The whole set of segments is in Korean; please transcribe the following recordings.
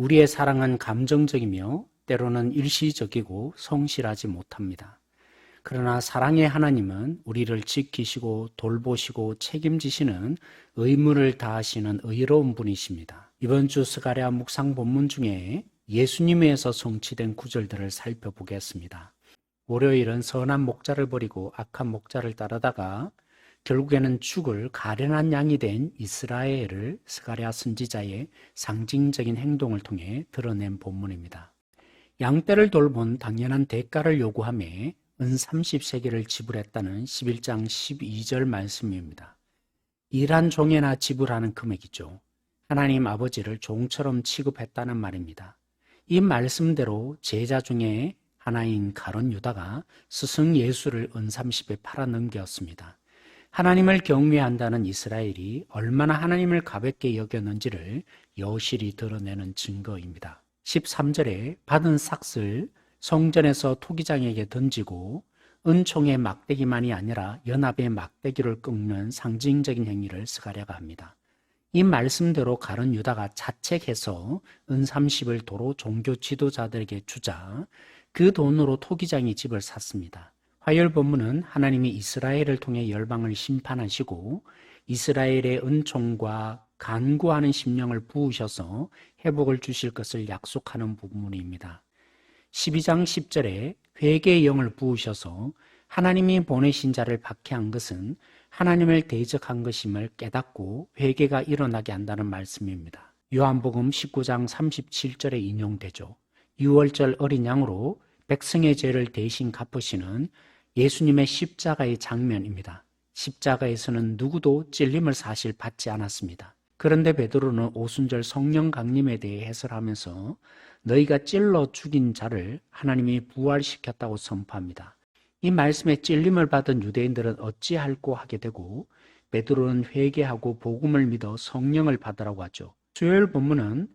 우리의 사랑은 감정적이며 때로는 일시적이고 성실하지 못합니다. 그러나 사랑의 하나님은 우리를 지키시고 돌보시고 책임지시는 의무를 다하시는 의로운 분이십니다. 이번 주 스가랴 묵상 본문 중에 예수님에서 성취된 구절들을 살펴보겠습니다. 월요일은 선한 목자를 버리고 악한 목자를 따르다가 결국에는 죽을 가련한 양이 된 이스라엘을 스가랴 선지자의 상징적인 행동을 통해 드러낸 본문입니다. 양떼를 돌본 당연한 대가를 요구하며 은 30세겔을 지불했다는 11장 12절 말씀입니다. 일한 종에나 지불하는 금액이죠. 하나님 아버지를 종처럼 취급했다는 말입니다. 이 말씀대로 제자 중에 하나인 가룟 유다가 스승 예수를 은 30에 팔아넘겼습니다. 하나님을 경외한다는 이스라엘이 얼마나 하나님을 가볍게 여겼는지를 여실히 드러내는 증거입니다. 13절에 받은 삭을 성전에서 토기장에게 던지고 은총의 막대기만이 아니라 연합의 막대기를 꺾는 상징적인 행위를 스가랴가 합니다. 이 말씀대로 가룟 유다가 자책해서 은 30을 도로 종교 지도자들에게 주자 그 돈으로 토기장이 집을 샀습니다. 화요일 본문은 하나님이 이스라엘을 통해 열방을 심판하시고 이스라엘의 은총과 간구하는 심령을 부으셔서 회복을 주실 것을 약속하는 부분입니다. 12장 10절에 회개의 영을 부으셔서 하나님이 보내신 자를 박해한 것은 하나님을 대적한 것임을 깨닫고 회개가 일어나게 한다는 말씀입니다. 요한복음 19장 37절에 인용되죠. 유월절 어린 양으로 백성의 죄를 대신 갚으시는 예수님의 십자가의 장면입니다. 십자가에서는 누구도 찔림을 사실 받지 않았습니다. 그런데 베드로는 오순절 성령 강림에 대해 해설하면서 너희가 찔러 죽인 자를 하나님이 부활시켰다고 선포합니다. 이 말씀에 찔림을 받은 유대인들은 어찌할꼬 하게 되고 베드로는 회개하고 복음을 믿어 성령을 받으라고 하죠. 수요일 본문은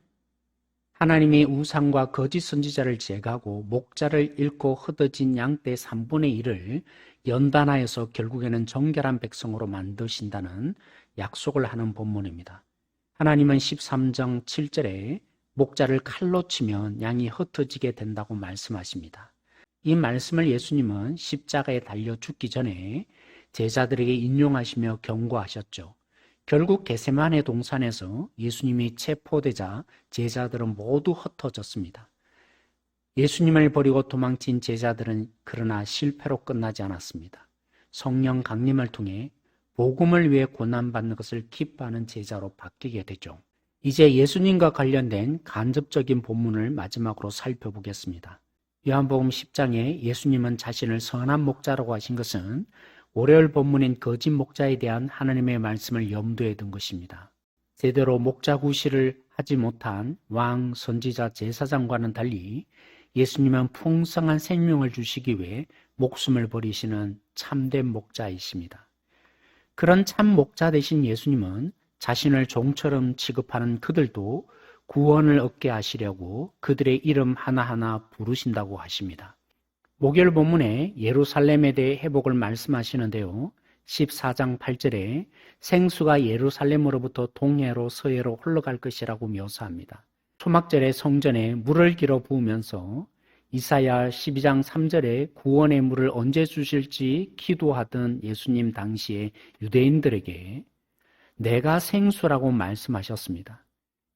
하나님이 우상과 거짓 선지자를 제거하고 목자를 잃고 흩어진 양떼 3분의 1을 연단하여서 결국에는 정결한 백성으로 만드신다는 약속을 하는 본문입니다. 하나님은 13장 7절에 목자를 칼로 치면 양이 흩어지게 된다고 말씀하십니다. 이 말씀을 예수님은 십자가에 달려 죽기 전에 제자들에게 인용하시며 경고하셨죠. 결국 겟세마네 동산에서 예수님이 체포되자 제자들은 모두 흩어졌습니다. 예수님을 버리고 도망친 제자들은 그러나 실패로 끝나지 않았습니다. 성령 강림을 통해 복음을 위해 고난받는 것을 기뻐하는 제자로 바뀌게 되죠. 이제 예수님과 관련된 간접적인 본문을 마지막으로 살펴보겠습니다. 요한복음 10장에 예수님은 자신을 선한 목자라고 하신 것은 월요일 본문인 거짓 목자에 대한 하나님의 말씀을 염두에 둔 것입니다. 제대로 목자 구실을 하지 못한 왕, 선지자, 제사장과는 달리 예수님은 풍성한 생명을 주시기 위해 목숨을 버리시는 참된 목자이십니다. 그런 참 목자 되신 예수님은 자신을 종처럼 취급하는 그들도 구원을 얻게 하시려고 그들의 이름 하나하나 부르신다고 하십니다. 목요일 본문에 예루살렘에 대해 회복을 말씀하시는데요. 14장 8절에 생수가 예루살렘으로부터 동해로 서해로 흘러갈 것이라고 묘사합니다. 초막절에 성전에 물을 길어 부으면서 이사야 12장 3절에 구원의 물을 언제 주실지 기도하던 예수님 당시에 유대인들에게 내가 생수라고 말씀하셨습니다.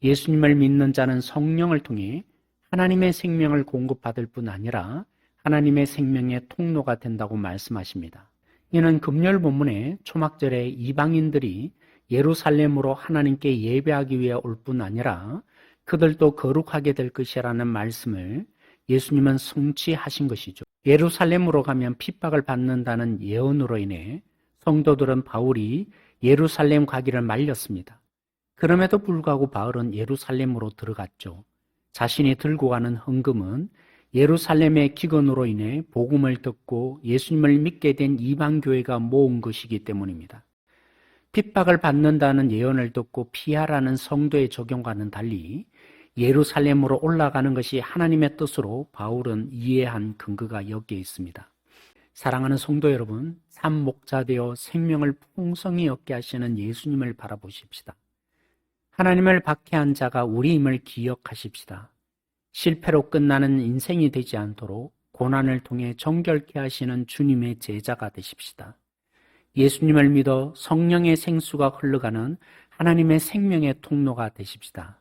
예수님을 믿는 자는 성령을 통해 하나님의 생명을 공급받을 뿐 아니라 하나님의 생명의 통로가 된다고 말씀하십니다. 이는 금요일 본문에 초막절에 이방인들이 예루살렘으로 하나님께 예배하기 위해 올 뿐 아니라 그들도 거룩하게 될 것이라는 말씀을 예수님은 성취하신 것이죠. 예루살렘으로 가면 핍박을 받는다는 예언으로 인해 성도들은 바울이 예루살렘 가기를 말렸습니다. 그럼에도 불구하고 바울은 예루살렘으로 들어갔죠. 자신이 들고 가는 헌금은 예루살렘의 기근으로 인해 복음을 듣고 예수님을 믿게 된 이방교회가 모은 것이기 때문입니다. 핍박을 받는다는 예언을 듣고 피하라는 성도의 적용과는 달리 예루살렘으로 올라가는 것이 하나님의 뜻으로 바울은 이해한 근거가 여기에 있습니다. 사랑하는 성도 여러분, 참 목자 되어 생명을 풍성히 얻게 하시는 예수님을 바라보십시다. 하나님을 박해한 자가 우리임을 기억하십시다. 실패로 끝나는 인생이 되지 않도록 고난을 통해 정결케 하시는 주님의 제자가 되십시다. 예수님을 믿어 성령의 생수가 흘러가는 하나님의 생명의 통로가 되십시다.